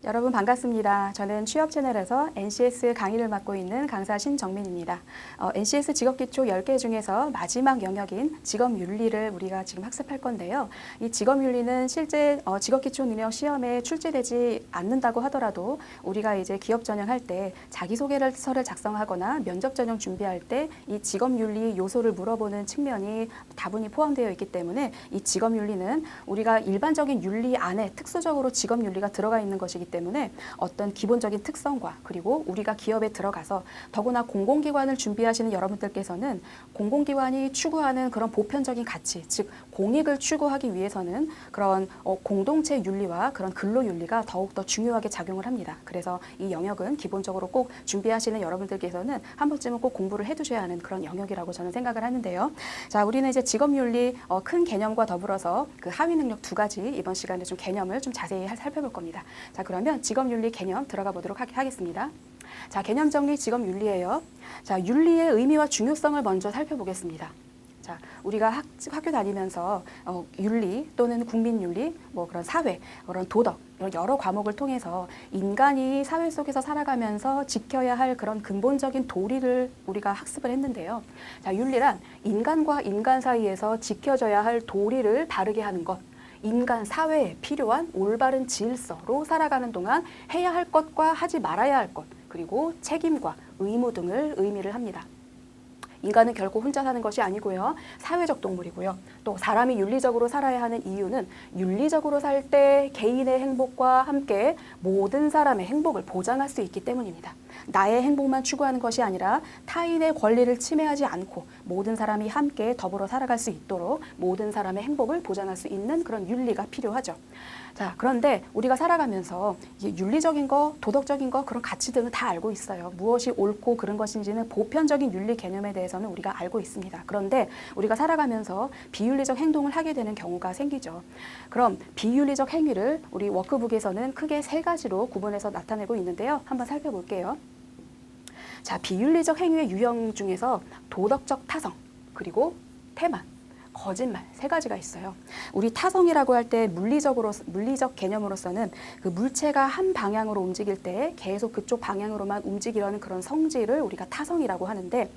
여러분 반갑습니다. 저는 취업 채널에서 NCS 강의를 맡고 있는 강사 신정민입니다. NCS 직업기초 10개 중에서 마지막 영역인 직업윤리를 우리가 지금 학습할 건데요. 이 직업윤리는 실제 직업기초 능력 시험에 출제되지 않는다고 하더라도 우리가 이제 기업 전형할 때 자기소개서를 작성하거나 면접 전형 준비할 때 이 직업윤리 요소를 물어보는 측면이 다분히 포함되어 있기 때문에 이 직업윤리는 우리가 일반적인 윤리 안에 특수적으로 직업윤리가 들어가 있는 것이기 때문에 어떤 기본적인 특성과 그리고 우리가 기업에 들어가서 더구나 공공기관을 준비하시는 여러분들께서는 공공기관이 추구하는 그런 보편적인 가치, 즉 공익을 추구하기 위해서는 그런 공동체 윤리와 그런 근로윤리가 더욱더 중요하게 작용을 합니다. 그래서 이 영역은 기본적으로 꼭 준비하시는 여러분들께서는 한 번쯤은 꼭 공부를 해두셔야 하는 그런 영역이라고 저는 생각을 하는데요. 자, 우리는 이제 직업윤리 큰 개념과 더불어서 그 하위 능력 두 가지 이번 시간에 좀 개념을 좀 자세히 살펴볼 겁니다. 자, 그러면 직업윤리 개념 들어가 보도록 하겠습니다. 자, 개념 정리 직업윤리예요. 자, 윤리의 의미와 중요성을 먼저 살펴보겠습니다. 자, 우리가 학교 다니면서 윤리 또는 국민윤리, 뭐 그런 사회, 그런 도덕 이런 여러 과목을 통해서 인간이 사회 속에서 살아가면서 지켜야 할 그런 근본적인 도리를 우리가 학습을 했는데요. 자, 윤리란 인간과 인간 사이에서 지켜져야 할 도리를 바르게 하는 것. 인간 사회에 필요한 올바른 질서로 살아가는 동안 해야 할 것과 하지 말아야 할 것, 그리고 책임과 의무 등을 의미를 합니다. 인간은 결코 혼자 사는 것이 아니고요. 사회적 동물이고요. 또 사람이 윤리적으로 살아야 하는 이유는 윤리적으로 살 때 개인의 행복과 함께 모든 사람의 행복을 보장할 수 있기 때문입니다. 나의 행복만 추구하는 것이 아니라 타인의 권리를 침해하지 않고 모든 사람이 함께 더불어 살아갈 수 있도록 모든 사람의 행복을 보장할 수 있는 그런 윤리가 필요하죠. 자, 그런데 우리가 살아가면서 윤리적인 거, 도덕적인 거, 그런 가치 등을 다 알고 있어요. 무엇이 옳고 그른 것인지는 보편적인 윤리 개념에 대해서는 우리가 알고 있습니다. 그런데 우리가 살아가면서 비윤리적 행동을 하게 되는 경우가 생기죠. 그럼 비윤리적 행위를 우리 워크북에서는 크게 세 가지로 구분해서 나타내고 있는데요. 한번 살펴볼게요. 자, 비윤리적 행위의 유형 중에서 도덕적 타성, 그리고 태만, 거짓말 세 가지가 있어요. 우리 타성이라고 할 때 물리적 개념으로서는 그 물체가 한 방향으로 움직일 때 계속 그쪽 방향으로만 움직이려는 그런 성질을 우리가 타성이라고 하는데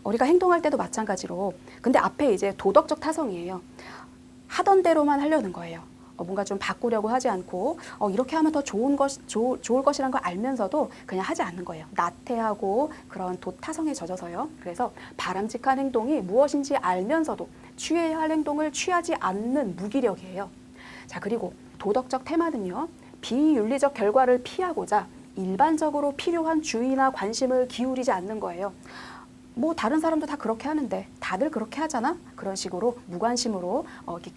우리가 행동할 때도 마찬가지로 근데 앞에 이제 도덕적 타성이에요. 하던 대로만 하려는 거예요. 뭔가 좀 바꾸려고 하지 않고 이렇게 하면 더 좋을 것이라는 걸 알면서도 그냥 하지 않는 거예요. 나태하고 그런 도타성에 젖어서요. 그래서 바람직한 행동이 무엇인지 알면서도 취해야 할 행동을 취하지 않는 무기력이에요. 자, 그리고 도덕적 테마는요. 비윤리적 결과를 피하고자 일반적으로 필요한 주의나 관심을 기울이지 않는 거예요. 뭐 다른 사람도 다 그렇게 하는데 다들 그렇게 하잖아? 그런 식으로 무관심으로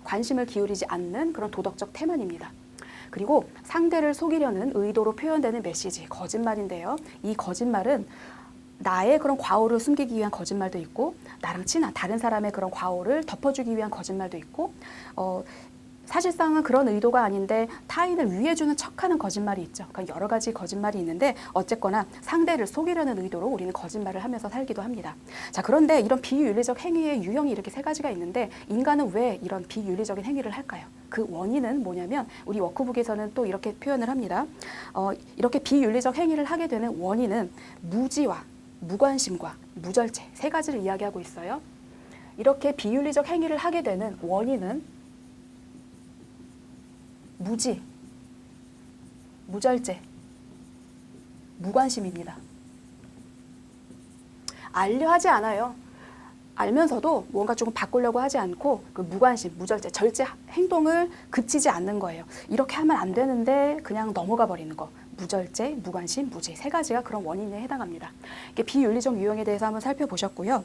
관심을 기울이지 않는 그런 도덕적 태만입니다. 그리고 상대를 속이려는 의도로 표현되는 메시지, 거짓말인데요. 이 거짓말은 나의 그런 과오를 숨기기 위한 거짓말도 있고 나랑 친한 다른 사람의 그런 과오를 덮어주기 위한 거짓말도 있고 사실상은 그런 의도가 아닌데 타인을 위해주는 척하는 거짓말이 있죠. 그러니까 여러 가지 거짓말이 있는데 어쨌거나 상대를 속이려는 의도로 우리는 거짓말을 하면서 살기도 합니다. 자, 그런데 이런 비윤리적 행위의 유형이 이렇게 세 가지가 있는데 인간은 왜 이런 비윤리적인 행위를 할까요? 그 원인은 뭐냐면 우리 워크북에서는 또 이렇게 표현을 합니다. 이렇게 비윤리적 행위를 하게 되는 원인은 무지와 무관심과 무절제 세 가지를 이야기하고 있어요. 이렇게 비윤리적 행위를 하게 되는 원인은 무지, 무절제, 무관심입니다. 알려 하지 않아요. 알면서도 뭔가 조금 바꾸려고 하지 않고 그 무관심, 무절제, 절제 행동을 그치지 않는 거예요. 이렇게 하면 안 되는데 그냥 넘어가 버리는 거. 무절제, 무관심, 무지 세 가지가 그런 원인에 해당합니다. 이게 비윤리적 유형에 대해서 한번 살펴보셨고요.